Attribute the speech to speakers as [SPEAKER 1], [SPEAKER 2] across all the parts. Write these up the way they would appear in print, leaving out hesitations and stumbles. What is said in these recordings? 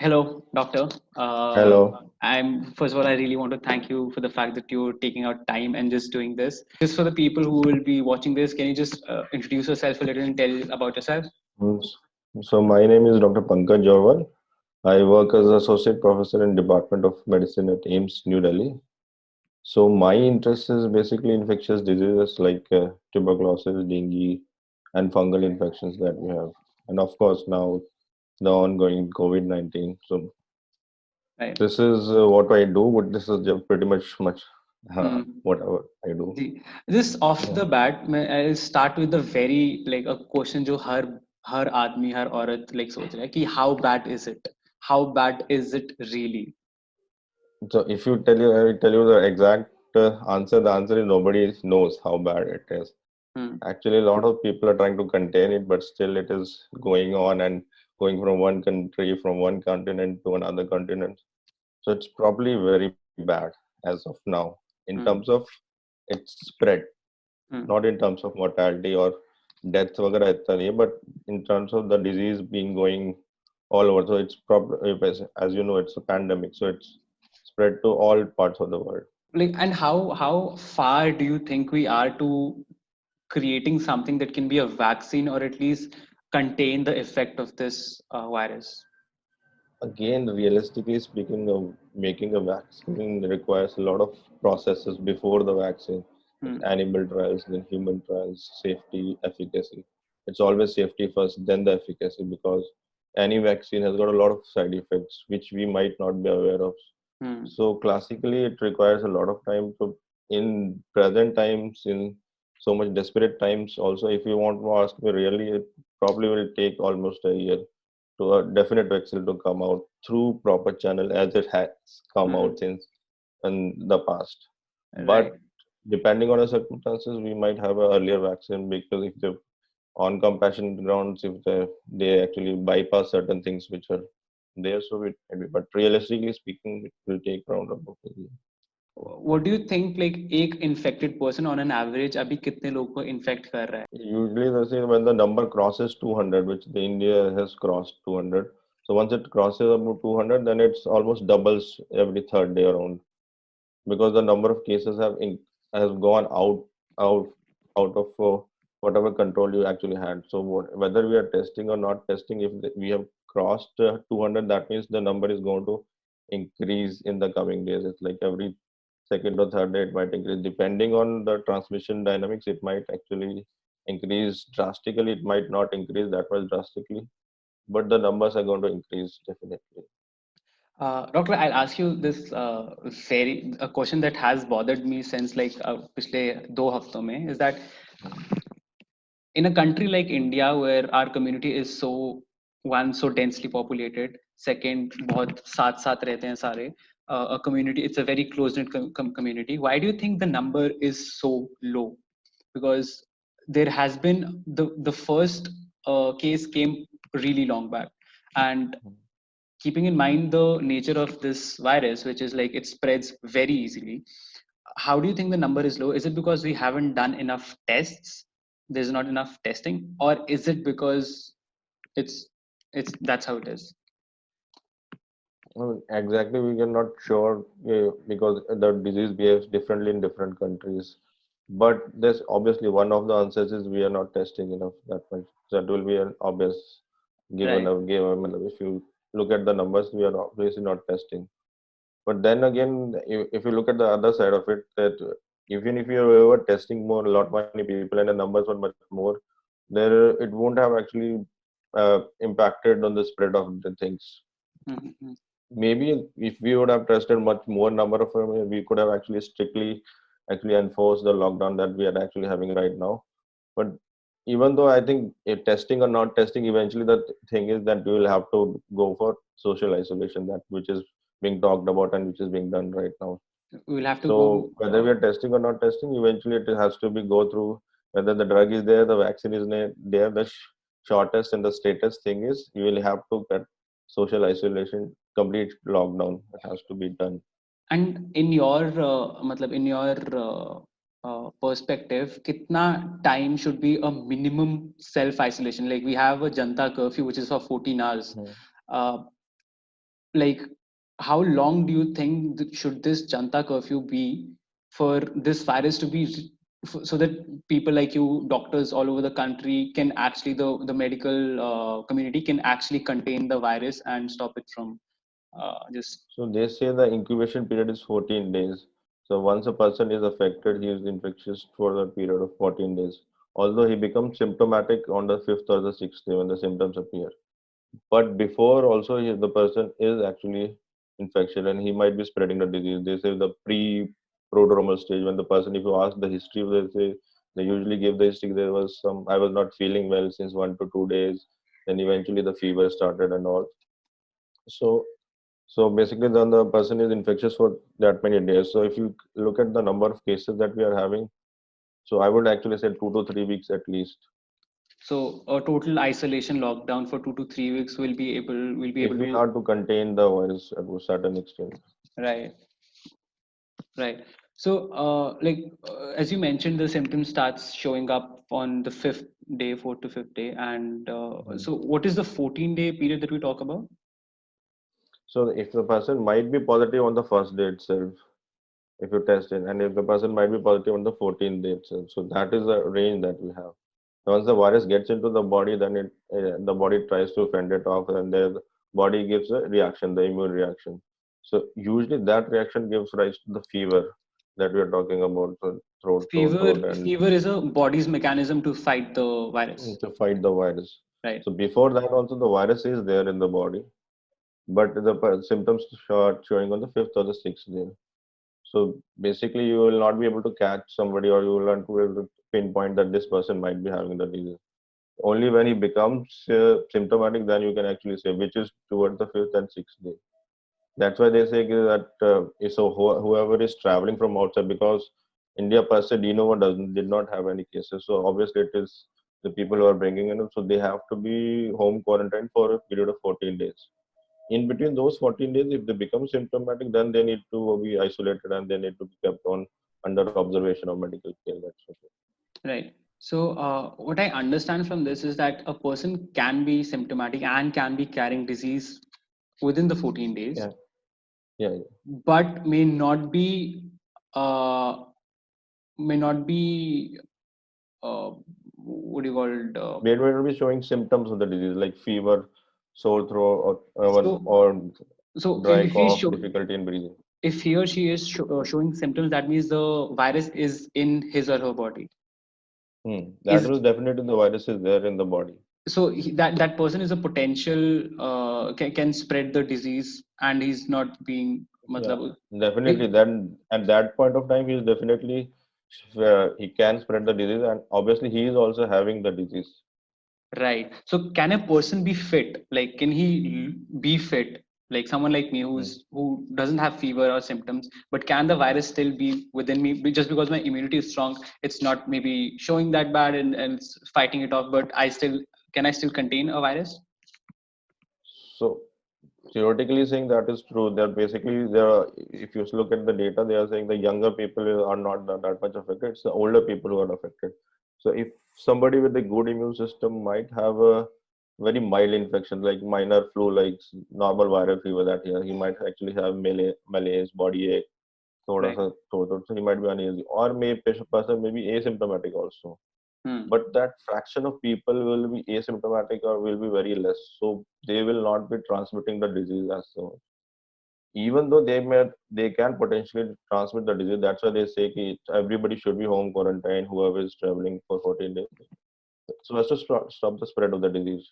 [SPEAKER 1] Hello, doctor.
[SPEAKER 2] Hello.
[SPEAKER 1] I'm first of all, I really want to thank you for the fact that you're taking out time and just doing this. Just for the people who will be watching this, can you just introduce yourself a little and tell about yourself?
[SPEAKER 2] Mm, So my name is Dr. Pankaj Jorwal. I work as associate professor in Department of Medicine at AIIMS New Delhi. So my interest is basically infectious diseases like tuberculosis, dengue, and fungal infections that we have, and of course now the ongoing COVID-19. So
[SPEAKER 1] Right.
[SPEAKER 2] this is what I do. But this is pretty much
[SPEAKER 1] Hmm.
[SPEAKER 2] whatever I do.
[SPEAKER 1] Ji. Just off
[SPEAKER 2] Yeah.
[SPEAKER 1] the bat, I'll start with the very like a question जो हर आदमी हर औरत like सोच रहा है कि how bad is it? How bad is it really?
[SPEAKER 2] So if I tell you the exact answer, the answer is nobody knows how bad it is.
[SPEAKER 1] Hmm.
[SPEAKER 2] Actually, a lot of people are trying to contain it, but still it is going on and going from one country, from one continent to another continent. So it's probably very bad as of now in terms
[SPEAKER 1] Hmm.
[SPEAKER 2] of its spread,
[SPEAKER 1] Hmm.
[SPEAKER 2] not in terms of mortality or death, वगैरह इतना नहीं है, but in terms of the disease being going all over. So it's probably, as you know, it's a pandemic, so it's spread to all parts of the world.
[SPEAKER 1] Like, and how far do you think we are to creating something that can be a vaccine or at least contain the effect of this virus?
[SPEAKER 2] Again, realistically speaking, making a vaccine requires a lot of processes before the vaccine, like
[SPEAKER 1] Hmm.
[SPEAKER 2] animal trials, then human trials, safety, efficacy. It's always safety first, then the efficacy, because any vaccine has got a lot of side effects which we might not be aware of.
[SPEAKER 1] Hmm.
[SPEAKER 2] So classically, it requires a lot of time. So in present times, in so much desperate times, also, if you want to ask me, really, it probably will take almost a year to a definite vaccine to come out through proper channel as it has come
[SPEAKER 1] Hmm.
[SPEAKER 2] out since in the past.
[SPEAKER 1] Right.
[SPEAKER 2] But depending on the circumstances, we might have an earlier vaccine because if they on compassion grounds, if they actually bypass certain things which are there, so it can be. But realistically speaking, it will take around about a year.
[SPEAKER 1] What do you think? Like, एक infected person on an average अभी कितने लोगों को infect कर रहा है?
[SPEAKER 2] Usually, they say when the number crosses 200, which the India has crossed 200. So once it crosses about 200, then it's almost doubles every third day around, because the number of cases has gone out out of whatever control you actually had. So whether we are testing or not testing, if we have crossed 200, that means the number is going to increase in the coming days. It's like every second or third day it might increase depending on the transmission dynamics. It might actually increase drastically, it might not increase that much drastically, but the numbers are going to increase definitely.
[SPEAKER 1] Doctor, I'll ask you this very a question that has bothered me since like पिछले 2 हफ्तों में is that in a country like India, where our community is so one so densely populated, second बहुत साथ रहते हैं सारे, a community, it's a very close knit community. Why do you think the number is so low? Because there has been the first case came really long back, and keeping in mind the nature of this virus, which is like it spreads very easily, how do you think the number is low? Is it because we haven't done enough tests? There's not enough testing, or is it because it's it's that's how it is?
[SPEAKER 2] Exactly, we are not sure because the disease behaves differently in different countries. But there's obviously one of the answers is we are not testing enough that much. That will be an obvious given
[SPEAKER 1] Right.
[SPEAKER 2] of given. If you look at the numbers, we are obviously not testing. But then again, if you look at the other side of it, that even if you were testing more, a lot many people and the numbers were much more, there it won't have actually impacted on the spread of the things.
[SPEAKER 1] Mm-hmm.
[SPEAKER 2] Maybe if we would have tested much more number of them, we could have actually strictly actually enforced the lockdown that we are actually having right now. But even though I think testing or not testing, eventually the thing is that we will have to go for social isolation, that which is being talked about and which is being done right now.
[SPEAKER 1] We'll have to
[SPEAKER 2] So
[SPEAKER 1] go.
[SPEAKER 2] whether we are testing or not testing, eventually it has to be go through whether the drug is there, the vaccine is there. The shortest and the straightest thing is you will have to get social isolation, complete lockdown. It has to be done.
[SPEAKER 1] And in your मतलब in your perspective, कितना time should be a minimum self isolation? Like we have a Janta curfew which is for 14 hours.
[SPEAKER 2] Hmm.
[SPEAKER 1] Uh, like how long do you think should this Janta curfew be for this virus to be so that people like you, doctors all over the country, can actually the medical community can actually contain the virus and stop it from just
[SPEAKER 2] So they say the incubation period is 14 days. So once a person is affected, he is infectious for the period of 14 days. Although he becomes symptomatic on the fifth or the sixth day when the symptoms appear. But before also the person is actually infection and he might be spreading the disease. They say the pre-prodromal stage when the person, if you ask the history, they say they usually give the history. There was some, I was not feeling well since 1 to 2 days. Then eventually the fever started and all. So basically, then the person is infectious for that many days. So if you look at the number of cases that we are having, so I would actually say 2 to 3 weeks at least.
[SPEAKER 1] so a total isolation lockdown for 2 to 3 weeks will be
[SPEAKER 2] If
[SPEAKER 1] able
[SPEAKER 2] we
[SPEAKER 1] to
[SPEAKER 2] are to contain the virus to a certain extent.
[SPEAKER 1] right. Right. So, as you mentioned, the symptom starts showing up on the fifth day, fourth to fifth day, and
[SPEAKER 2] Mhm.
[SPEAKER 1] so what is the 14-day period that we talk about?
[SPEAKER 2] So if the person might be positive on the first day itself, if you test it, and if the person might be positive on the 14th day itself, so that is the range that we have. Once the virus gets into the body, then the body tries to fend it off, and the body gives a reaction, the immune reaction. So usually that reaction gives rise to the fever that we are talking about, so throat, and
[SPEAKER 1] Fever is a body's mechanism to fight the virus,
[SPEAKER 2] to fight the virus.
[SPEAKER 1] right?
[SPEAKER 2] So before that, also the virus is there in the body, but the symptoms start showing on the fifth or the sixth day. So basically, you will not be able to catch somebody, or you will not be able to pinpoint that this person might be having the disease. Only when he becomes symptomatic, then you can actually say which is towards the fifth and sixth day. That's why they say that so whoever is traveling from outside, because India per se, de novo doesn't did not have any cases. So obviously, it is the people who are bringing in. So they have to be home quarantined for a period of 14 days. In between those 14 days, if they become symptomatic, then they need to be isolated and they need to be kept on under observation of medical care. That's okay.
[SPEAKER 1] Right. So, what I understand from this is that a person can be symptomatic and can be carrying disease within the 14 days,
[SPEAKER 2] Yeah, yeah, yeah.
[SPEAKER 1] but uh, may not be what do you call it?
[SPEAKER 2] They will be showing symptoms of the disease like fever, sore throat,
[SPEAKER 1] So,
[SPEAKER 2] or
[SPEAKER 1] so
[SPEAKER 2] dry
[SPEAKER 1] if he's
[SPEAKER 2] cough, difficulty in breathing.
[SPEAKER 1] if he or she is showing symptoms, that means the virus is in his or her body.
[SPEAKER 2] That
[SPEAKER 1] Is
[SPEAKER 2] will definitely the virus is there in the body.
[SPEAKER 1] so that person is a potential can spread the disease, and he's not being
[SPEAKER 2] Yeah,
[SPEAKER 1] matlab,
[SPEAKER 2] definitely.
[SPEAKER 1] he-
[SPEAKER 2] Then at that point of time, he is definitely he can spread the disease, and obviously he is also having the disease.
[SPEAKER 1] right. So can a person be fit? Like, can he be fit? Like someone like me
[SPEAKER 2] Hmm.
[SPEAKER 1] who doesn't have fever or symptoms, but can the virus still be within me? Just because my immunity is strong, it's not maybe showing that bad and it's fighting it off. But I still contain a virus?
[SPEAKER 2] So theoretically saying that is true. They're basically there. If you look at the data, they are saying the younger people are not that much affected. It's the older people who are affected. So if somebody with a good immune system might have a very mild infection, like minor flu, like normal viral fever that he might actually have malaise, body ache, thoda
[SPEAKER 1] Right.
[SPEAKER 2] sa throat, so he might be uneasy, or person may be asymptomatic also.
[SPEAKER 1] Hmm.
[SPEAKER 2] But that fraction of people will be asymptomatic or will be very less, so they will not be transmitting the disease as so. Even though they can potentially transmit the disease. That's why they say ki everybody should be home quarantine, whoever is traveling for 14 days, so as to stop the spread of the disease.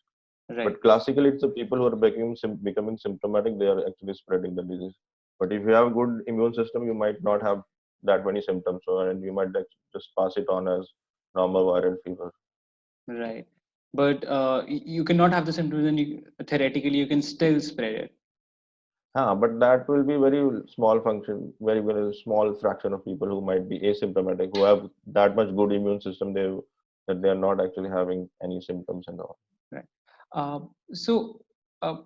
[SPEAKER 1] Right.
[SPEAKER 2] But classically, it's the people who are becoming symptomatic, they are actually spreading the disease. But if you have good immune system, you might not have that many symptoms, and you might just pass it on as normal viral fever.
[SPEAKER 1] Right. But you cannot have the symptoms, and theoretically you can still spread it.
[SPEAKER 2] But that will be very small function, very, very small fraction of people who might be asymptomatic, who have that much good immune system, that they are not actually having any symptoms and all.
[SPEAKER 1] Right. So, uh,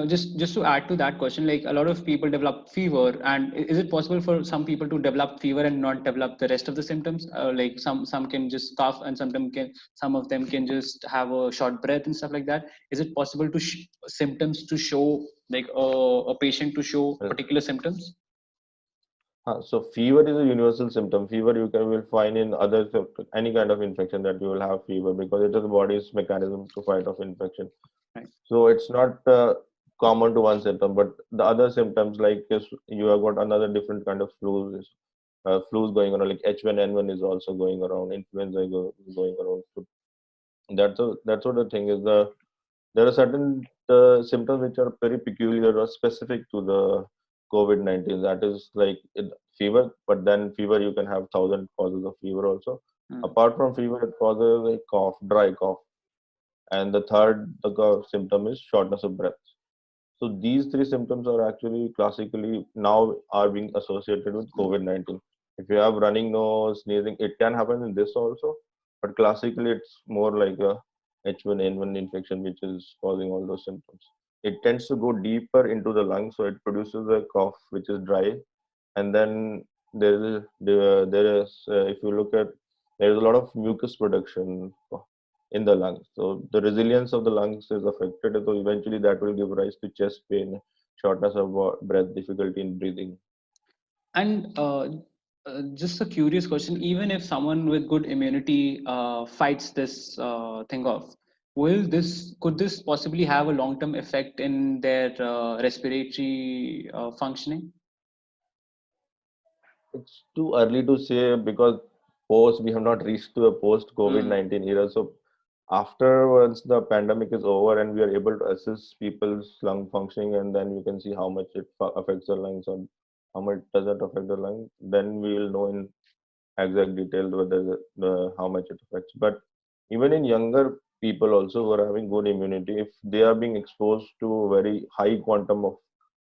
[SPEAKER 1] just to add to that question, like a lot of people develop fever, and is it possible for some people to develop fever and not develop the rest of the symptoms? Like some can just cough, and some of them can just have a short breath and stuff like that. Is it possible to symptoms to show like a patient to show
[SPEAKER 2] Uh,
[SPEAKER 1] particular symptoms?
[SPEAKER 2] so fever is a universal symptom. Fever you can will find in other any kind of infection that you will have fever because it is the body's mechanism to fight off infection.
[SPEAKER 1] Right.
[SPEAKER 2] So it's not common to one symptom, but the other symptoms like is you have got another different kind of flus going around, like H1N1 is also going around, influenza is going around. So that's what the thing is. There are certain symptoms which are very peculiar or specific to the COVID-19. That is like fever, but then fever you can have thousand causes of fever also.
[SPEAKER 1] Mm.
[SPEAKER 2] Apart from fever, it causes a cough, dry cough, and the third symptom is shortness of breath. So these three symptoms are actually classically now are being associated with COVID-19. If you have running nose, sneezing, it can happen in this also, but classically it's more like a H1N1 infection which is causing all those symptoms. It tends to go deeper into the lungs, so it produces a cough which is dry, and then there is if you look at there is a lot of mucus production in the lungs. So the resilience of the lungs is affected. So eventually that will give rise to chest pain, shortness of breath, difficulty in breathing.
[SPEAKER 1] And just a curious question: even if someone with good immunity fights this thing off, will this could this possibly have a long-term effect in their respiratory functioning?
[SPEAKER 2] It's too early to say because post we have not reached to a post
[SPEAKER 1] Mm.
[SPEAKER 2] COVID-19 era. So after once the pandemic is over and we are able to assess people's lung functioning and then we can see how much it affects the lungs or how much doesn't affect the lung, then we will know in exact detail whether how much it affects. But even in younger people also who are having good immunity, if they are being exposed to very high quantum of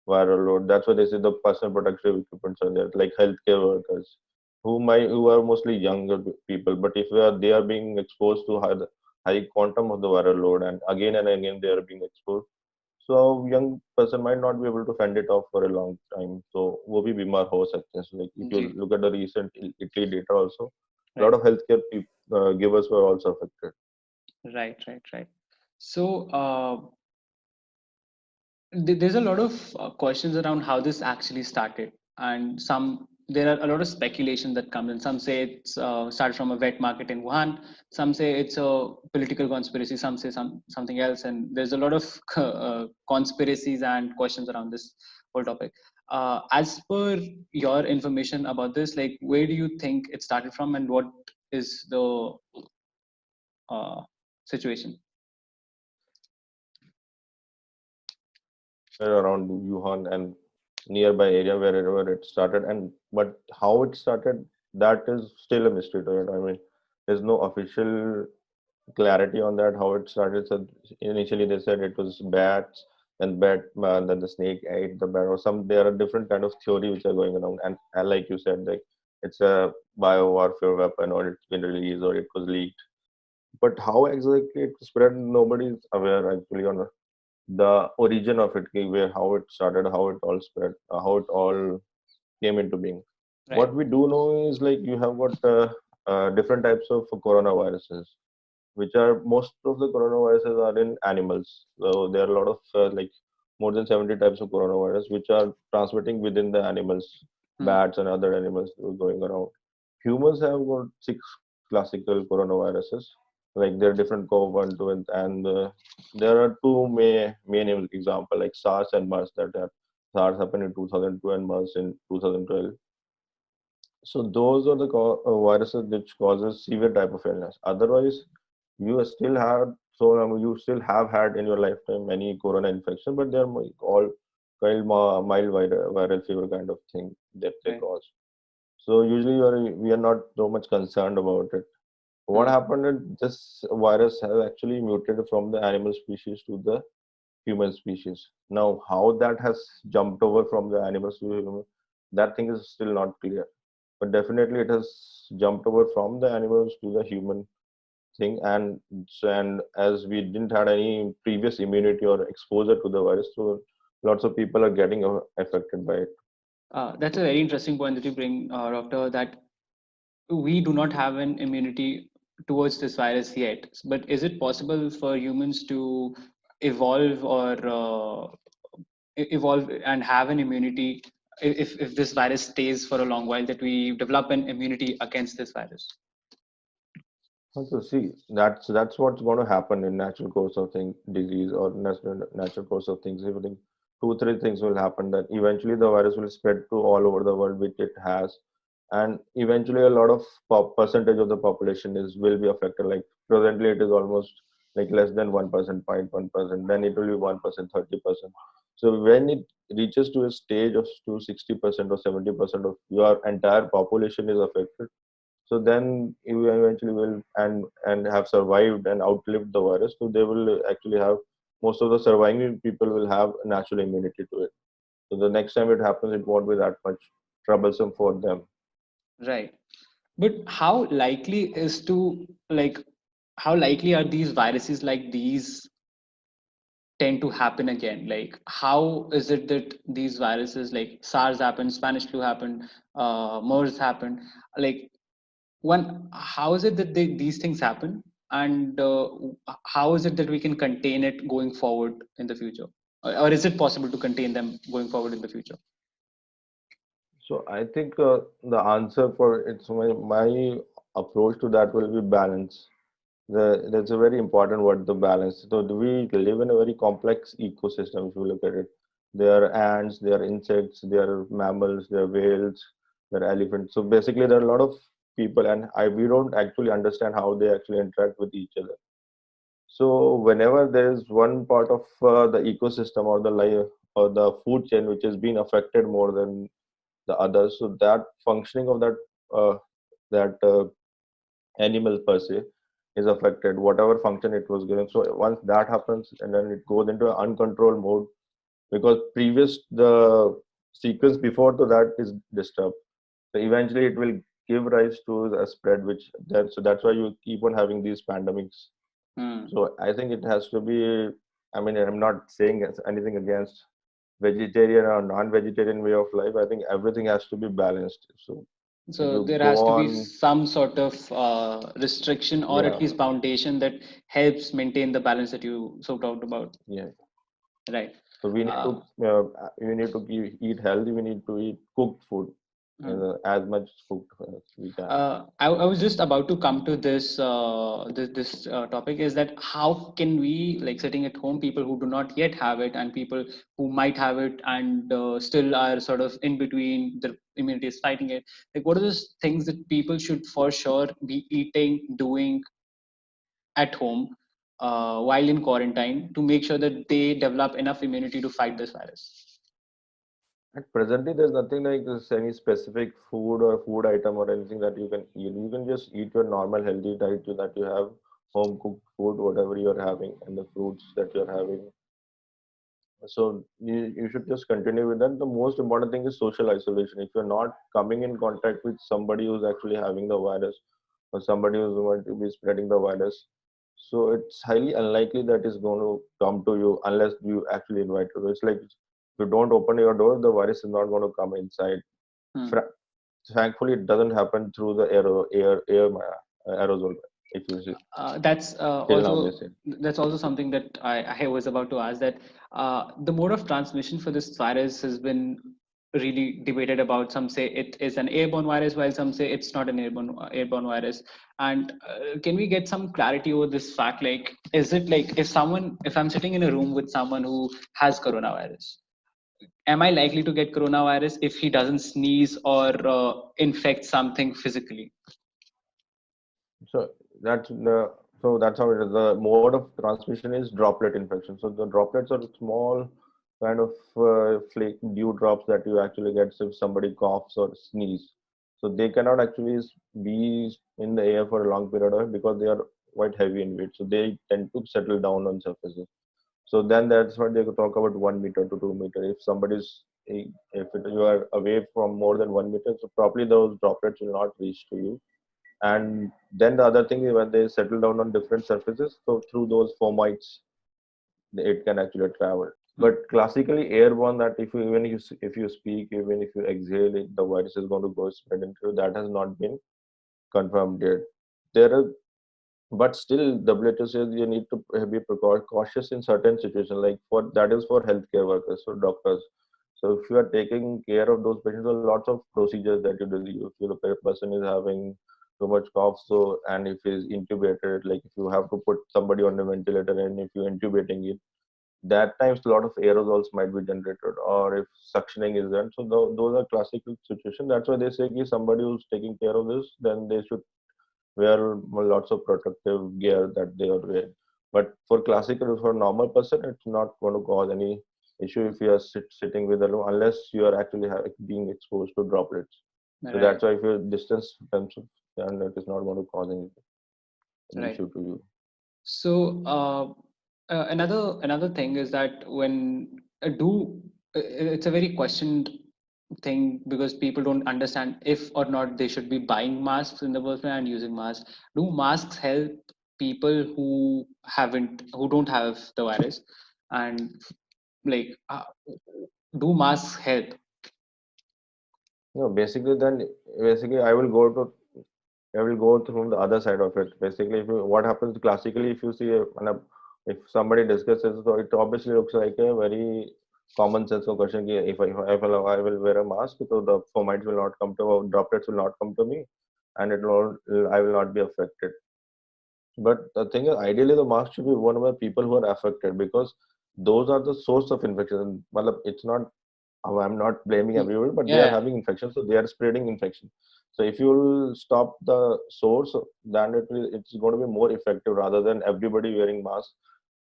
[SPEAKER 2] viral load, that's why they say the personal protective equipments are there, like healthcare workers who are mostly younger people. But if they are being exposed to high quantum of the viral load and again they are being exposed, so a young person might not be able to fend it off for a long time. So वो भी बीमार हो सकते हैं. So like if you
[SPEAKER 1] Ji.
[SPEAKER 2] look at the recent Italy data also, a lot
[SPEAKER 1] Right,
[SPEAKER 2] of healthcare givers were also affected.
[SPEAKER 1] right. So there's a lot of questions around how this actually started, and some there are a lot of speculation that comes in. Some say it's started from a wet market in Wuhan. Some say it's a political conspiracy. Some say something else, and there's a lot of conspiracies and questions around this whole topic. As per your information about this, like where do you think it started from, and what is the uh, situation?
[SPEAKER 2] Somewhere around Wuhan and nearby area wherever it started, and but how it started, that is still a mystery to it. I mean, there's no official clarity on that how it started. So initially they said it was bats and then the snake ate the bat or some. There are different kind of theory which are going around, and like you said, like it's a bio warfare weapon or it's been released or it was leaked. But how exactly it spread, nobody is aware actually on the origin of it, where how it started, how it all spread, how it all came into being.
[SPEAKER 1] Right,
[SPEAKER 2] What we do know is like you have got different types of coronaviruses, which are most of the coronaviruses are in animals. So there are a lot of like more than 70 types of coronavirus which are transmitting within the animals,
[SPEAKER 1] hmm,
[SPEAKER 2] bats and other animals going around. Humans have got six classical coronaviruses. Like there are different CoV1, 2, and there are two main example like SARS and MERS that have SARS happened in 2002 and MERS in 2012. So those are the viruses which causes severe type of illness. Otherwise, you still have you still have had in your lifetime many corona infection, but they're all mild viral fever kind of thing that they
[SPEAKER 1] right.
[SPEAKER 2] cause. So usually we are not so much concerned about it. What
[SPEAKER 1] Hmm,
[SPEAKER 2] happened is this virus has actually mutated from the animal species to the human species. Now, how that has jumped over from the animals to human, that thing is still not clear. But definitely, it has jumped over from the animals to the human thing, and as we didn't had any previous immunity or exposure to the virus, so lots of people are getting affected by it.
[SPEAKER 1] that's a very interesting point that you bring, Doctor, that we do not have an immunity towards this virus yet. But is it possible for humans to evolve or evolve and have an immunity, if this virus stays for a long while, that we develop an immunity against this virus?
[SPEAKER 2] So see, that's what's going to happen in natural course of thing, disease or natural course of things. If think two, three things will happen, that eventually the virus will spread to all over the world, which it has, and eventually a lot of percentage of the population is will be affected. Like presently, it is almost like less than 1%, 0.1%. Then it will be 1%, 30%. So when it reaches to a stage of to 60% or 70% of your entire population is affected, so then you eventually will and have survived and outlived the virus, so they will actually have, most of the surviving people will have natural immunity to it, so the next time it happens it won't be that much troublesome for them.
[SPEAKER 1] Right. But how likely is to, like, how likely are these viruses like these tend to happen again? Like, how is it that these viruses like SARS happened, Spanish flu happened, MERS happened? Like, one, how is it that these things happen, and how is it that we can contain it going forward in the future, or is it possible to contain them going forward in the future?
[SPEAKER 2] So I think the answer for it's my approach to that will be balance. That's a very important word, the balance. So do we live in a very complex ecosystem if you look at it. There are ants, there are insects, there are mammals, there are whales, there are elephants. So basically there are a lot of people, and we don't actually understand how they actually interact with each other. So whenever there is one part of the ecosystem or the life or the food chain which has been affected more than the others, so that functioning of uh, that animal per se is affected, whatever function it was given. So once that happens, and then it goes into an uncontrolled mode, because previous the sequence before to that is disturbed. So eventually it will give rise to a spread, which then so that's why you keep on having these pandemics.
[SPEAKER 1] Hmm.
[SPEAKER 2] So I think it has to be. I mean, I'm not saying anything against vegetarian or non-vegetarian way of life. I think everything has to be balanced. So if
[SPEAKER 1] So
[SPEAKER 2] you
[SPEAKER 1] there has
[SPEAKER 2] go
[SPEAKER 1] to be
[SPEAKER 2] on,
[SPEAKER 1] some sort of restriction, or at
[SPEAKER 2] yeah,
[SPEAKER 1] least foundation, that helps maintain the balance that you so talked about.
[SPEAKER 2] yeah.
[SPEAKER 1] Right.
[SPEAKER 2] So
[SPEAKER 1] Uh,
[SPEAKER 2] we need to eat healthy. We need to eat cooked food,
[SPEAKER 1] hmm.
[SPEAKER 2] as much cooked as we can.
[SPEAKER 1] I was just about to come to this topic, is that how can we, like, sitting at home, people who do not yet have it and people who might have it and still are sort of in between, the immunity is fighting it, like, what are those things that people should for sure be eating, doing at home while in quarantine, to make sure that they develop enough immunity to fight this virus?
[SPEAKER 2] At presently, there's nothing like this, any specific food or food item or anything that you can eat. You can just eat your normal healthy diet that you have, home cooked food, whatever you're having, and the fruits that you're having. So you should just continue with that. The most important thing is social isolation. If you're not coming in contact with somebody who's actually having the virus or somebody who's going to be spreading the virus, so it's highly unlikely that it's going to come to you unless you actually invite it. It's like if you don't open your door, the virus is not going to come inside.
[SPEAKER 1] Hmm.
[SPEAKER 2] Fra- Thankfully, it doesn't happen through the aerosol. If you see,
[SPEAKER 1] That's
[SPEAKER 2] till now they
[SPEAKER 1] also,
[SPEAKER 2] say.
[SPEAKER 1] that's also something that I was about to ask, that the mode of transmission for this virus has been really debated about. Some say it is an airborne virus, while some say it's not an airborne virus. And can we get some clarity over this fact? Like, is it like, if I'm sitting in a room with someone who has coronavirus, am I likely to get coronavirus if he doesn't sneeze or infect something physically?
[SPEAKER 2] So that's how it is. The mode of transmission is droplet infection. So the droplets are small kind of flake dew drops that you actually get if somebody coughs or sneeze. So they cannot actually be in the air for a long period of time because they are quite heavy in weight. So they tend to settle down on surfaces. So then that's what they could talk about 1 meter to 2 meter. If you are away from more than 1 meter, so probably those droplets will not reach to you. And then the other thing is when they settle down on different surfaces, so through those fomites it can actually travel.
[SPEAKER 1] Hmm.
[SPEAKER 2] But classically airborne, that if you even if you speak, even if you exhale it, the virus is going to go spread into you. That has not been confirmed yet. There are But still, WHO says you need to be cautious in certain situations, like for that is for healthcare workers, so doctors. So if you are taking care of those patients, there are lots of procedures that you do. If the person is having too much cough, so and if he is intubated, like if you have to put somebody on a ventilator and if you're intubating it, that times a lot of aerosols might be generated, or if suctioning is done. So those are classical situations. That's why they say if somebody who's taking care of this, then they should wear lots of protective gear that they are wearing. But for classical, for normal person, it's not going to cause any issue if you are sitting with a room, unless you are actually being exposed to droplets. So
[SPEAKER 1] Right,
[SPEAKER 2] that's why if you distance themselves, then it is not going to cause any
[SPEAKER 1] right.
[SPEAKER 2] issue to you.
[SPEAKER 1] So another thing is that when do it's a very questioned thing because people don't understand if or not they should be buying masks in the first place and using masks. Do masks help people who don't have the virus, and like do masks help?
[SPEAKER 2] No, basically, then basically I will go through the other side of it. Basically, if you, what happens classically, if you see if somebody discusses, so it obviously looks like a very common sense of question. If I will wear a mask, so the fomites will not come to, or droplets will not come to me, and I will not be affected. But the thing is, ideally, the mask should be worn by people who are affected, because those are the source of infection. Matlab, it's not, I'm not blaming everyone, but they are
[SPEAKER 1] Yeah,
[SPEAKER 2] having infection, so they are spreading infection. So if you will stop the source, then it's going to be more effective rather than everybody wearing masks.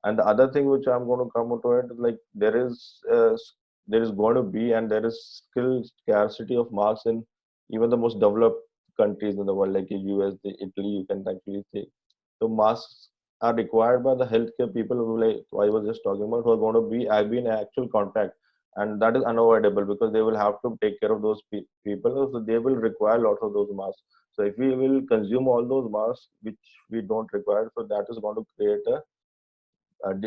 [SPEAKER 2] And the other thing which I'm going to come to it, like there is going to be, and there is still scarcity of masks in even the most developed countries in the world, like the US, the Italy. You can actually say so masks are required by the healthcare people who, like I was just talking about, who are going to be have been in actual contact, and that is unavoidable because they will have to take care of those people, so they will require lots of those masks. So if we will consume all those masks which we don't require, so that is going to create a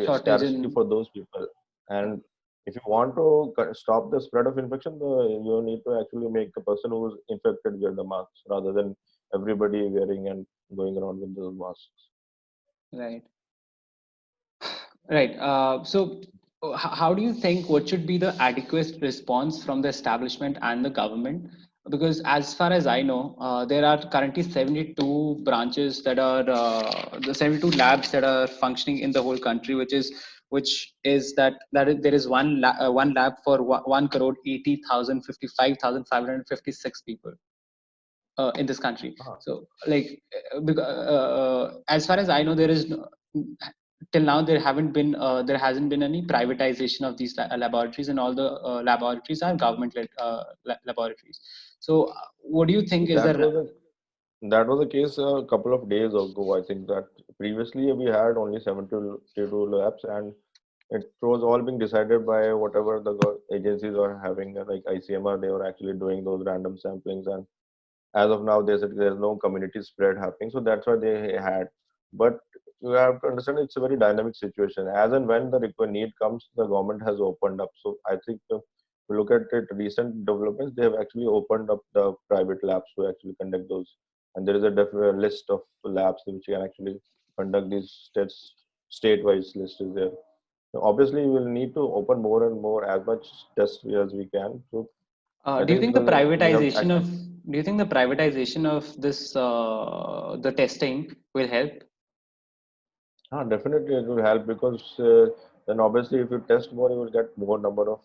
[SPEAKER 1] shortage
[SPEAKER 2] scarcity
[SPEAKER 1] in.
[SPEAKER 2] for those people. And if you want to stop the spread of infection, you need to actually make the person who is infected wear the masks rather than everybody wearing and going around with those masks.
[SPEAKER 1] Right. Right. How do you think what should be the adequate response from the establishment and the government? Because as far as I know, there are currently 72 branches that are the 72 labs that are functioning in the whole country, there is one lab for 1 crore 80,000 55,556 people in this country.
[SPEAKER 2] Ah,
[SPEAKER 1] So, like, as far as I know, till now there hasn't been any privatization of these laboratories, and all the laboratories are government-led laboratories. So, what do you think is
[SPEAKER 2] that
[SPEAKER 1] the
[SPEAKER 2] was that was the case a couple of days ago. I think that previously we had only 72 labs, and it was all being decided by whatever the agencies are having, like ICMR. They were actually doing those random samplings, and as of now, there's no community spread happening. So that's why they had. But you have to understand it's a very dynamic situation. As and when the need comes, the government has opened up. So I think if you look at it, recent developments, they have actually opened up the private labs to actually conduct those. And there is a definite list of labs which can actually conduct these tests. State-wise list is there. So obviously, we will need to open more and more as much tests as we can. So I
[SPEAKER 1] do you
[SPEAKER 2] think
[SPEAKER 1] think the
[SPEAKER 2] we have
[SPEAKER 1] privatization of do you think the privatization of this the testing will help?
[SPEAKER 2] Definitely it will help because then obviously if you test more, you will get more number of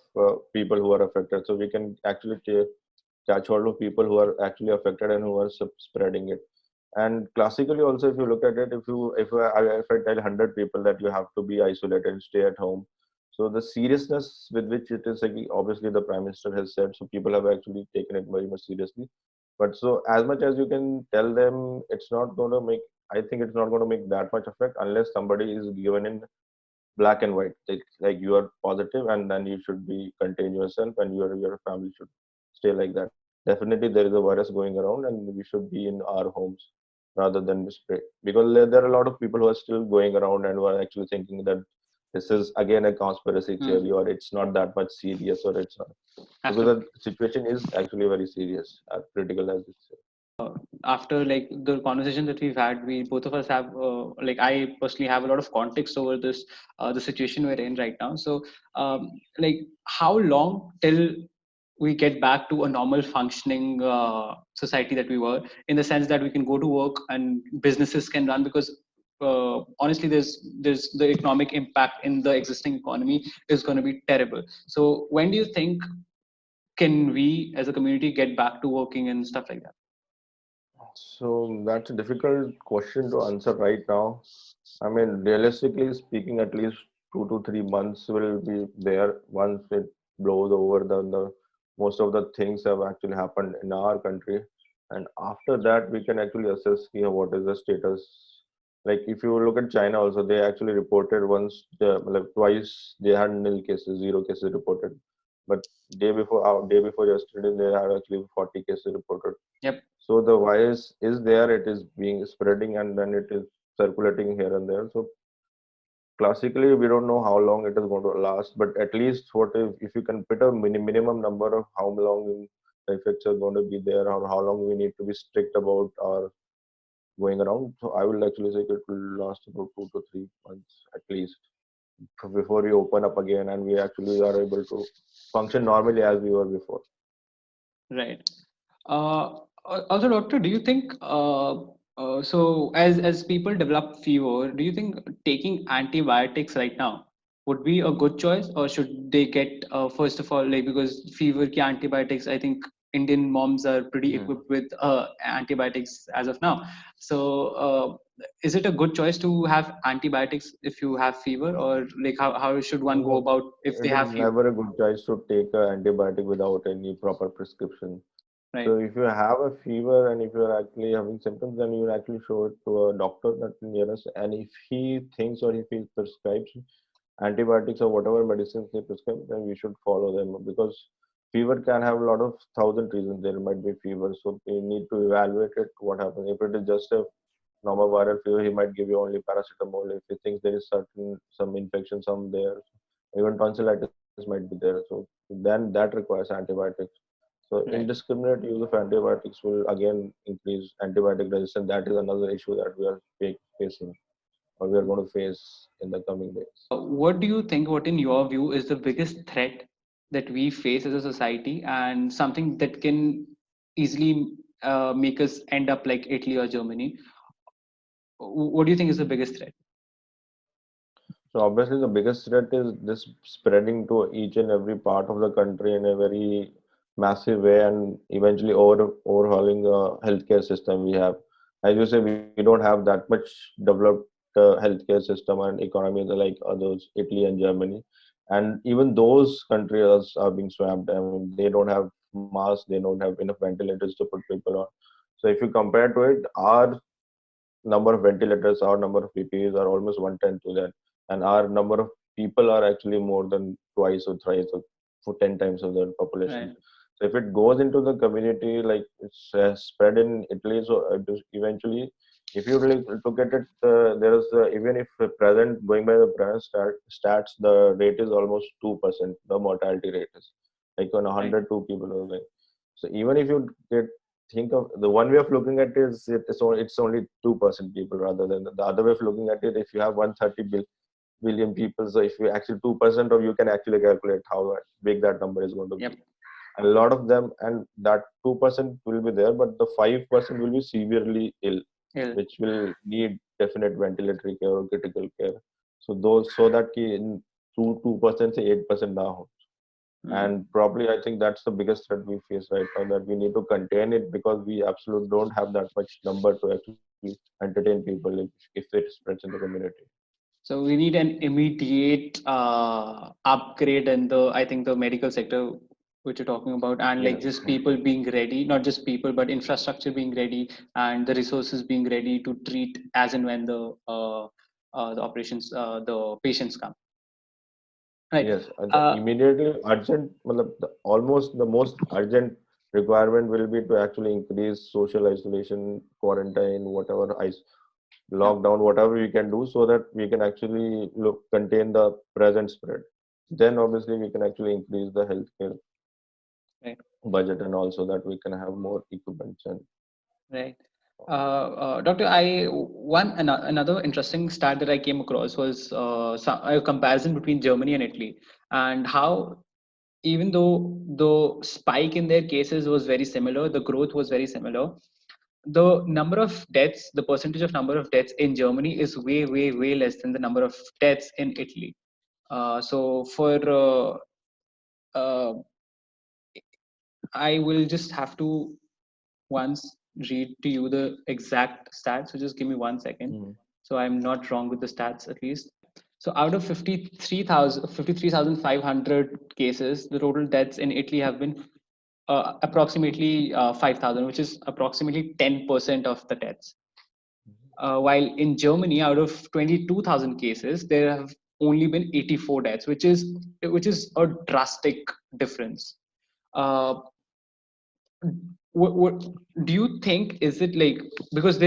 [SPEAKER 2] people who are affected. So we can actually catch hold of people who are actually affected and who are spreading it. And classically also, if you look at it, if I tell 100 people that you have to be isolated and stay at home, so the seriousness with which it is, like, obviously the prime minister has said, so people have actually taken it very much seriously. But so as much as you can tell them, it's not going to make. I think it's not going to make that much effect unless somebody is given in black and white. Like you are positive, and then you should be contain yourself, and your family should stay like that. Definitely, there is a virus going around, and we should be in our homes rather than be spread. Because there are a lot of people who are still going around and who are actually thinking that this is again a conspiracy theory,
[SPEAKER 1] Hmm,
[SPEAKER 2] or it's not that much serious, or it's not, because the
[SPEAKER 1] absolutely.
[SPEAKER 2] situation is actually very serious, as critical as it's.
[SPEAKER 1] after like the conversation that we've had, we both of us have like I personally have a lot of context over this the situation we're in right now. So like how long till we get back to a normal functioning society that we were, in the sense that we can go to work and businesses can run, because honestly there's the economic impact in the existing economy is going to be terrible. So when do you think can we as a community get back to working and stuff like that?
[SPEAKER 2] So that's a difficult question to answer right now. I mean, realistically speaking, at least 2 to 3 months will be there once it blows over. The most of the things have actually happened in our country, and after that we can actually assess here what is the status. Like if you look at China, also they actually reported once, like twice they had nil cases, zero cases reported, but day before yesterday they had actually 40 cases reported.
[SPEAKER 1] Yep.
[SPEAKER 2] So the virus is there, it is being spreading, and then it is circulating here and there. So classically, we don't know how long it is going to last, but at least what if you can put a minimum number of how long the effects are going to be there, or how long we need to be strict about our going around. So I will actually say it will last about 2 to 3 months at least before we open up again and we actually are able to function normally as we were before.
[SPEAKER 1] Right. Also, doctor, do you think so? As people develop fever, do you think taking antibiotics right now would be a good choice, or should they get first of all, like, because fever ki antibiotics? I think Indian moms are pretty
[SPEAKER 2] Mhm.
[SPEAKER 1] equipped with antibiotics as of now. So, is it a good choice to have antibiotics if you have fever, or like how should one go
[SPEAKER 2] No,
[SPEAKER 1] about if they
[SPEAKER 2] it is
[SPEAKER 1] have fever?
[SPEAKER 2] never a good choice to take an antibiotic without any proper prescription.
[SPEAKER 1] Right.
[SPEAKER 2] So if you have a fever and if you're actually having symptoms, then you will actually show it to a doctor that nearest. And if he thinks or if he prescribes antibiotics or whatever medicines they prescribe, then we should follow them because fever can have a lot of thousand reasons. There might be fever, so we need to evaluate it. What happens if it is just a normal viral fever? He might give you only paracetamol. If he thinks there is certain some infection, some there, even tonsillitis might be there. So then that requires antibiotics. So
[SPEAKER 1] Right.
[SPEAKER 2] indiscriminate use of antibiotics will again increase antibiotic resistance. That is another issue that we are facing or we are going to face in the coming days.
[SPEAKER 1] What do you think, what in your view is the biggest threat that we face as a society, and something that can easily make us end up like Italy or Germany? What do you think is the biggest threat?
[SPEAKER 2] So obviously the biggest threat is this spreading to each and every part of the country in a very massive way and eventually overhauling the healthcare system we have. As you say, we don't have that much developed healthcare system and economy like others, Italy and Germany. And even those countries are being swamped. I mean, they don't have masks, they don't have enough ventilators to put people on. So if you compare to it, our number of ventilators, our number of PPEs are almost 1/10 to that, and our number of people are actually more than twice or thrice or for 10 times of the population.
[SPEAKER 1] Right.
[SPEAKER 2] So if it goes into the community, like it's spread in Italy, so eventually, if you really look at it, there is even if present going by the present stats, the rate is almost 2%. The mortality rate is like on
[SPEAKER 1] Right.
[SPEAKER 2] 100 two people are like. So even if you get think of the one way of looking at it is it's only 2% people rather than the other way of looking at it. If you have 130 billion people, so if you actually 2% of you can actually calculate how big that number is going to
[SPEAKER 1] Yep.
[SPEAKER 2] be. And a lot of them, and that 2% will be there, but the 5% will be severely ill,
[SPEAKER 1] Yeah.
[SPEAKER 2] which will need definite ventilatory care or critical care. So those so that in 2% say 8% now,
[SPEAKER 1] Mm.
[SPEAKER 2] and probably I think that's the biggest threat we face right now, that we need to contain it because we absolutely don't have that much number to actually entertain people if it spreads in the community.
[SPEAKER 1] So we need an immediate upgrade in the, I think, the medical sector which you're talking about, and like
[SPEAKER 2] Yes.
[SPEAKER 1] just people being ready, not just people, but infrastructure being ready, and the resources being ready to treat as and when the operations, the patients come. Right.
[SPEAKER 2] Yes, and the
[SPEAKER 1] Uh,
[SPEAKER 2] immediately urgent, almost the most urgent requirement will be to actually increase social isolation, quarantine, whatever
[SPEAKER 1] yeah.
[SPEAKER 2] lockdown, whatever we can do, so that we can actually contain the present spread. Then obviously we can actually increase the healthcare
[SPEAKER 1] Right.
[SPEAKER 2] budget and also that we can have more equipment and
[SPEAKER 1] Right. Doctor, I one another interesting stat that I came across was a comparison between Germany and Italy, and how even though the spike in their cases was very similar, the growth was very similar. The number of deaths, the percentage of number of deaths in Germany is way, way, way less than the number of deaths in Italy. So for uh, I will just have to once read to you the exact stats. So just give me 1 second.
[SPEAKER 2] Mm.
[SPEAKER 1] So I'm not wrong with the stats at least. So out of 53,500 cases, the total deaths in Italy have been approximately 5,000, which is approximately 10% of the deaths. While in Germany, out of 22,000 cases, there have only been 84 deaths, which is a drastic difference. Uh, what do you think, is it like, because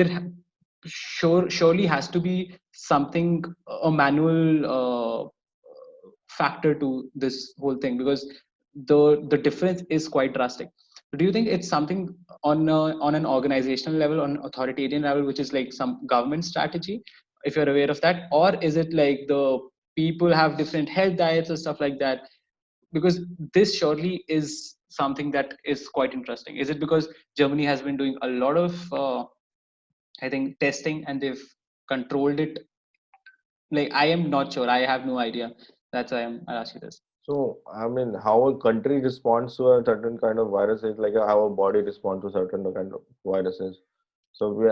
[SPEAKER 1] surely has to be something, a manual factor to this whole thing, because the difference is quite drastic. Do you think it's something on an organizational level, on authoritarian level, which is like some government strategy, if you're aware of that, or is it like the people have different health diets or stuff like that? Because this surely is something that is quite interesting. Is it because Germany has been doing a lot of I think testing, and they've controlled it? Like, I am not sure, I have no idea. That's why I ask you this.
[SPEAKER 2] So, I mean, how a country responds to a certain kind of virus is like how a body responds to certain kind of viruses. So, we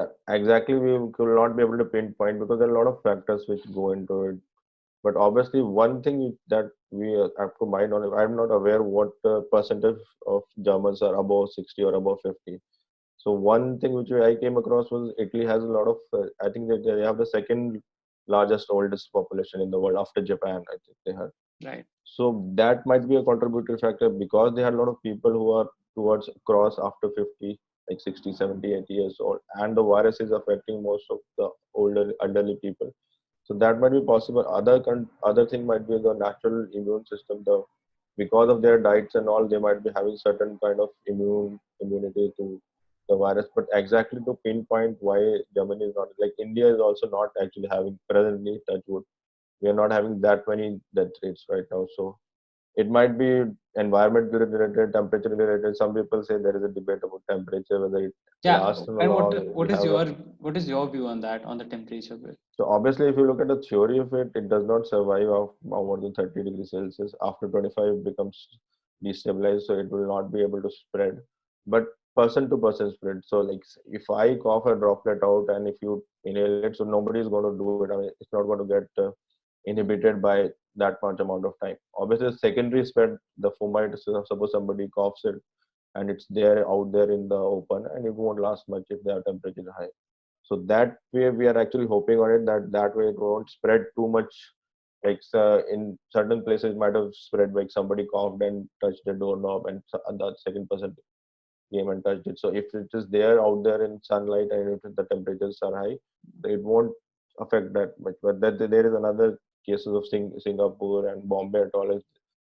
[SPEAKER 2] could not be able to pinpoint because there are a lot of factors which go into it. But obviously, one thing that we have to mind on, I'm not aware what percentage of Germans are above 60 or above 50. So one thing which I came across was Italy has a lot of, I think that they have the second largest oldest population in the world after Japan. I think they have.
[SPEAKER 1] Right.
[SPEAKER 2] So that might be a contributory factor because they had a lot of people who are towards cross after 50, like 60, 70, 80 years old, and the virus is affecting most of the older elderly people. So that might be possible. Other thing might be the natural immune system. The because of their diets and all, they might be having certain kind of immunity to the virus. But exactly to pinpoint why Germany is not, like India is also not actually having presently, touch wood, we are not having that many death rates right now. So it might be environment related, temperature related. Some people say there is a debate about temperature, whether it
[SPEAKER 1] Yeah.
[SPEAKER 2] lasts
[SPEAKER 1] And what
[SPEAKER 2] long. We
[SPEAKER 1] what is
[SPEAKER 2] have a
[SPEAKER 1] your what is your view on that, on the temperature bit?
[SPEAKER 2] So obviously, if you look at the theory of it, it does not survive of more than 30 degrees Celsius. After 25, it becomes destabilized, so it will not be able to spread. But person to person spread. So like if I cough a droplet out and if you inhale it, so nobody is going to do it. I mean, it's not going to get inhibited by that much amount of time. Obviously, secondary spread, the fomite. So suppose somebody coughs it and it's there out there in the open, and it won't last much if the temperature is high. So that way we are actually hoping on it that that way it won't spread too much. Like in certain places it might have spread, like somebody coughed and touched the doorknob and the second person came and touched it. So if it is there out there in sunlight and if the temperatures are high, it won't affect that much. But that there is another cases of Singapore and Bombay at all.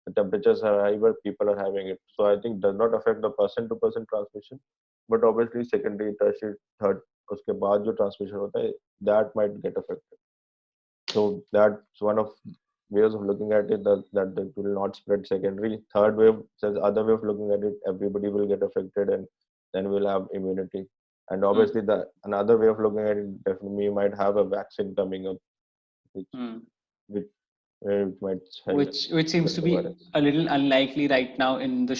[SPEAKER 2] The temperatures are high, but people are having it. So I think does not affect the person to person transmission, but obviously secondary, tertiary, third, उसके बाद जो transmission होता है, that might get affected. So that's one of ways of looking at it, that it will not spread secondary. Third way, says other way of looking at it, everybody will get affected and then we'll have immunity. And
[SPEAKER 1] Hmm.
[SPEAKER 2] obviously, the another way of looking at it, definitely we might have a vaccine coming up, which
[SPEAKER 1] Hmm.
[SPEAKER 2] which, which might help
[SPEAKER 1] Which seems
[SPEAKER 2] spread
[SPEAKER 1] to
[SPEAKER 2] the
[SPEAKER 1] be
[SPEAKER 2] virus.
[SPEAKER 1] a little unlikely right now in the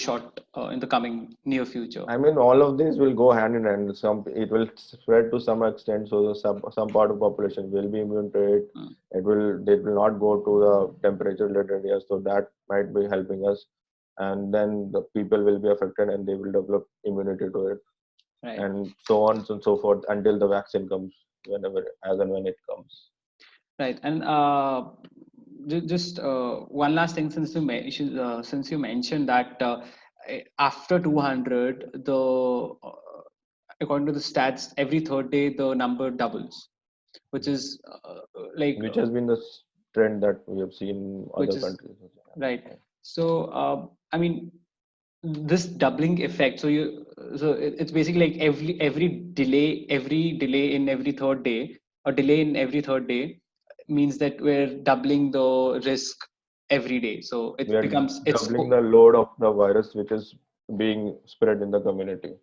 [SPEAKER 1] in the coming near future.
[SPEAKER 2] I mean, all of these will go hand in hand. Some it will spread to some extent, so some part of population will be immune to it.
[SPEAKER 1] Hmm.
[SPEAKER 2] It will not go to the temperature related areas, so that might be helping us. And then the people will be affected, and they will develop immunity to it,
[SPEAKER 1] Right.
[SPEAKER 2] and so on and so forth until the vaccine comes, whenever as and when it comes.
[SPEAKER 1] Right. And just one last thing, since you mentioned that after 200, according to the stats, every third day the number doubles, which is like
[SPEAKER 2] Which has been the trend that we have seen in
[SPEAKER 1] which
[SPEAKER 2] other
[SPEAKER 1] is
[SPEAKER 2] countries.
[SPEAKER 1] right. So I mean, this doubling effect, so it's basically like every delay in every third day, or delay in every third day, means that we're doubling the risk every day, so
[SPEAKER 2] We
[SPEAKER 1] it
[SPEAKER 2] are
[SPEAKER 1] becomes it's
[SPEAKER 2] doubling the load of the virus which is being spread in the community.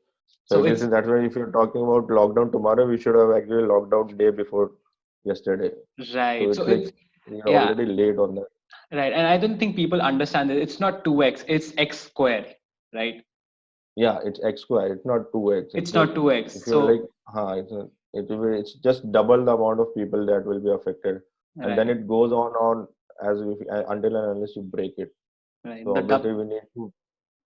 [SPEAKER 2] So
[SPEAKER 1] so
[SPEAKER 2] it is
[SPEAKER 1] it's
[SPEAKER 2] that's why if you're talking about lockdown tomorrow, we should have actually locked out day before yesterday. So
[SPEAKER 1] right, so
[SPEAKER 2] it's like
[SPEAKER 1] it's
[SPEAKER 2] we are
[SPEAKER 1] yeah,
[SPEAKER 2] already late on that.
[SPEAKER 1] right, and I don't think people understand that it's not 2x, it's x square, right?
[SPEAKER 2] Yeah, it's X square. It's not 2x. It's
[SPEAKER 1] It's
[SPEAKER 2] like
[SPEAKER 1] not 2x,
[SPEAKER 2] if you're
[SPEAKER 1] so
[SPEAKER 2] like, it's just double the amount of people that will be affected, and then
[SPEAKER 1] right,
[SPEAKER 2] it goes on as if, until and unless you break it.
[SPEAKER 1] right,
[SPEAKER 2] So obviously we need to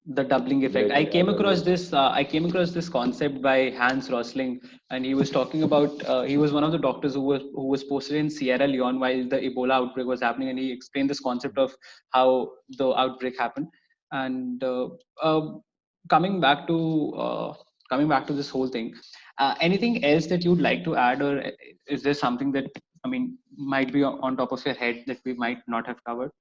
[SPEAKER 1] the doubling effect.
[SPEAKER 2] break
[SPEAKER 1] I
[SPEAKER 2] it
[SPEAKER 1] came
[SPEAKER 2] as early
[SPEAKER 1] across
[SPEAKER 2] as
[SPEAKER 1] this. I came across this concept by Hans Rosling, and he was talking about. He was one of the doctors who was posted in Sierra Leone while the Ebola outbreak was happening, and he explained this concept of how the outbreak happened. And coming back to coming back to this whole thing, anything else that you'd like to add, or is there something that, I mean, might be on top of your head that we might not have covered?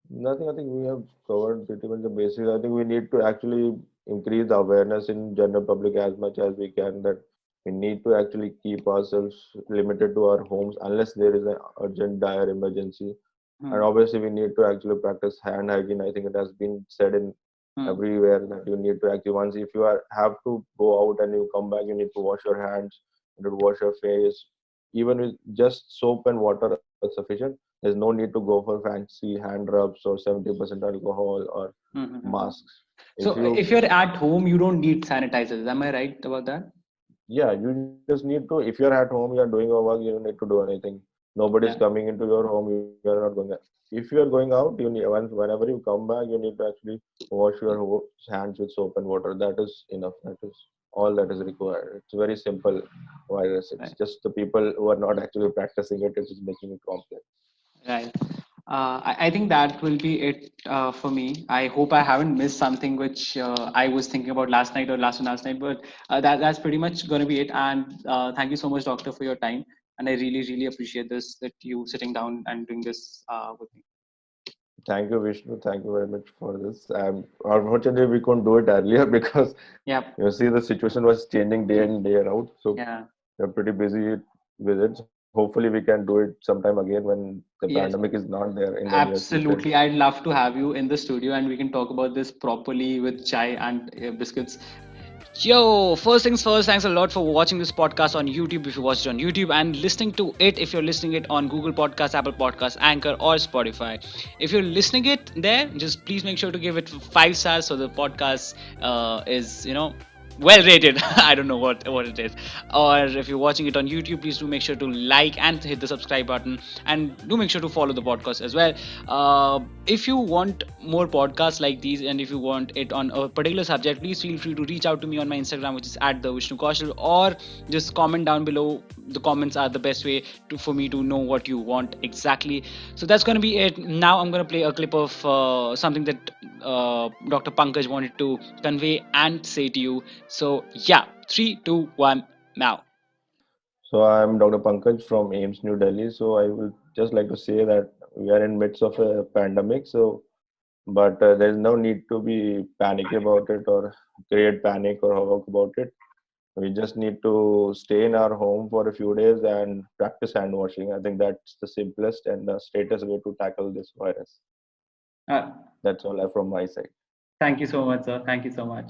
[SPEAKER 2] nothing. I think we have covered pretty much the basics. I think we need to actually increase the awareness in general public as much as we can, that we need to actually keep ourselves limited to our homes unless there is an urgent dire emergency. And
[SPEAKER 1] Hmm.
[SPEAKER 2] obviously we need to actually practice hand hygiene. I think it has been said in
[SPEAKER 1] Hmm.
[SPEAKER 2] everywhere that you need to actually, once if you are have to go out and you come back, you need to wash your hands, you need to wash your face. Even with just soap and water are sufficient. There's no need to go for fancy hand rubs or 70% alcohol or
[SPEAKER 1] Hmm. Hmm. Hmm.
[SPEAKER 2] masks. If
[SPEAKER 1] So
[SPEAKER 2] you,
[SPEAKER 1] if you're at home, you don't need sanitizers. Am I right about that?
[SPEAKER 2] yeah, you just need to, if you're at home, you're doing your work, you don't need to do anything. Nobody's
[SPEAKER 1] Yeah.
[SPEAKER 2] coming into your home, you're not going there. If you're going out, you need, whenever you come back, you need to actually wash your hands with soap and water. That is enough. That is all that is required. It's very simple virus. It's
[SPEAKER 1] Right.
[SPEAKER 2] just the people who are not actually practicing it, it's just making it complex.
[SPEAKER 1] Right. I think that will be it for me. I hope I haven't missed something which I was thinking about last night or last night, but that's pretty much going to be it. And thank you so much, Doctor, for your time. And I really, really appreciate this, that you sitting down and doing this with me.
[SPEAKER 2] Thank you, Vishnu. Thank you very much for this. Unfortunately, we couldn't do it earlier because
[SPEAKER 1] Yep.
[SPEAKER 2] you see the situation was changing day in, day out. So
[SPEAKER 1] Yeah.
[SPEAKER 2] we're pretty busy with it. So hopefully, we can do it sometime again when the
[SPEAKER 1] Yes.
[SPEAKER 2] pandemic is not there in the near future.
[SPEAKER 1] Absolutely. I'd love to have you in the studio and we can talk about this properly with chai and biscuits. Yo, first things first, thanks a lot for watching this podcast on YouTube if you watched it on YouTube, and listening to it if you're listening it on Google Podcasts, Apple Podcasts, Anchor, or Spotify. If you're listening it there, just please make sure to give it 5 stars so the podcast is, well rated. I don't know what it is. Or if you're watching it on YouTube, please do make sure to like and hit the subscribe button, and do make sure to follow the podcast as well. If you want more podcasts like these, and if you want it on a particular subject, please feel free to reach out to me on my Instagram, which is at the Vishnu Kaushal, or just comment down below. The comments are the best way for me to know what you want exactly. So that's going to be it. Now I'm going to play a clip of something that Dr. Pankaj wanted to convey and say to you. So yeah, 3, 2, 1, now.
[SPEAKER 2] So I'm Dr. Pankaj from AIIMS New Delhi. So I will just like to say that we are in midst of a pandemic. So, but there's no need to be panicky about it or create panic or havoc about it. We just need to stay in our home for a few days and practice hand washing. I think that's the simplest and the straightest way to tackle this virus.
[SPEAKER 1] Uh,
[SPEAKER 2] That's all from my side.
[SPEAKER 1] Thank you so much, sir. Thank you so much.